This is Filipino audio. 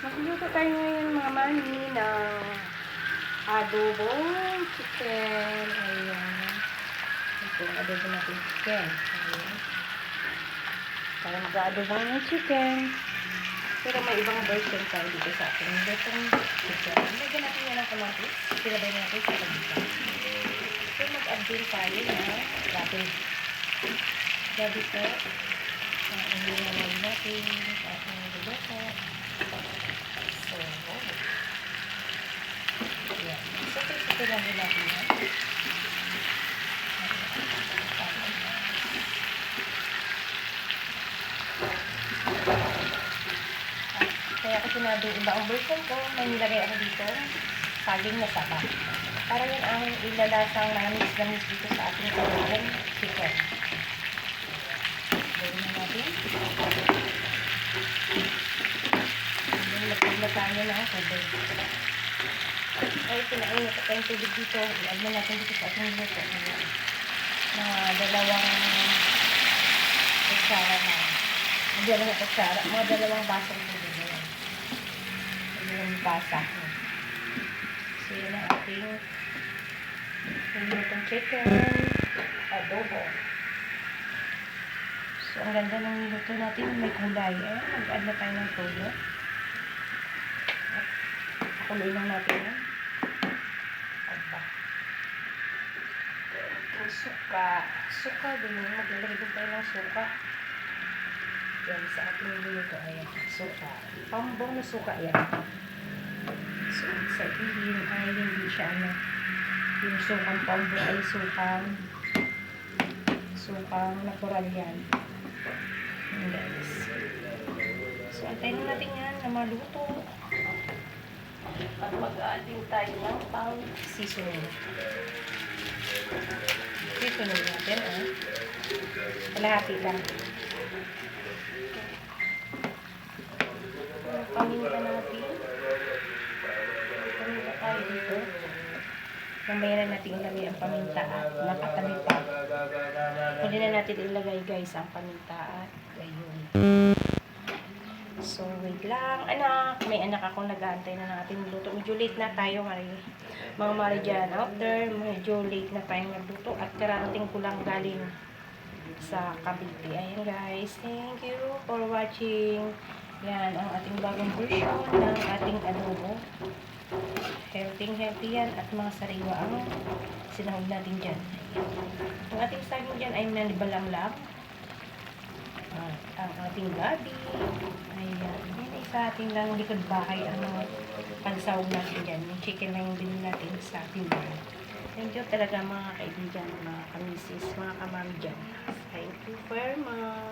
Magluluto tayo ngayon mga mami ng adobong chicken. Ayan. Ito ang adobo natin chicken. Ayan. Para mag-adobo ng chicken. Pero may ibang version tayo dito sa ating lutong chicken. Lagyan natin yan ng kamatis. Silabay natin sa kabita. So mag-add din tayo na gabi. Gabi po. Ang hinalay natin. Ating luluto. So, ayan. So, lang nila yan. Kaya ako sinabi, iba ang version ko, may nilagay ako dito, saging na saba. Para yan ang ilalasang namis dito sa ating kalawang chicken. Gawin na natin. Nagpaglataan nyo na ang tubig. Ay, pinainit at tayong tubig dito. I-add na natin dito sa ating luto. Mga dalawang kutsara na. Mga dalawang basang tubig. Dalawang basa. So, yun ang ating lutong chicken adobo. So, ang ganda ng luto natin. May kulay. Mag-add na tayo ng toyo. Kuloy lang natin yan. Aba. Suka. Suka din. Maglalagay din tayo ng suka. Yan sa ating luto. Ayan. Suka. Pambong na suka yan. So, sa ilim ay hindi siya yung sukang pambong ay sukang natural yan. Ayan guys. So, antayin natin yan na maluto. At mag-add din tayo ng pang-seasoning. Seasoning natin, kalahati lang. Paminta natin. Paminta tayo dito. Mamaya na natin ilagay ang paminta at nakatabi pa. Pwede na natin ilagay guys ang paminta at gayon. So, wait lang. Anak, may anak ako nag-aantay na ng ating luto. Medyo late na tayo, mga mari dyan out there. Medyo late na tayong nagluto. At kararating ko lang galing sa Cavite. Ayan guys. Thank you for watching. Yan, ang ating bagong version ng ating adobo. Healthy yan. At mga sariwa ang sinahog natin dyan. Ang ating saging dyan ay nanibalang lang. Ang ating gabi. Ayan. Yan ay sa ating lang likod bahay ang mga pansawag natin dyan. Yung chicken na yung bilhin natin sa ating bahay. Thank you talaga mga kaibigan, mga kamisis, mga kamami dyan. Thank you very much.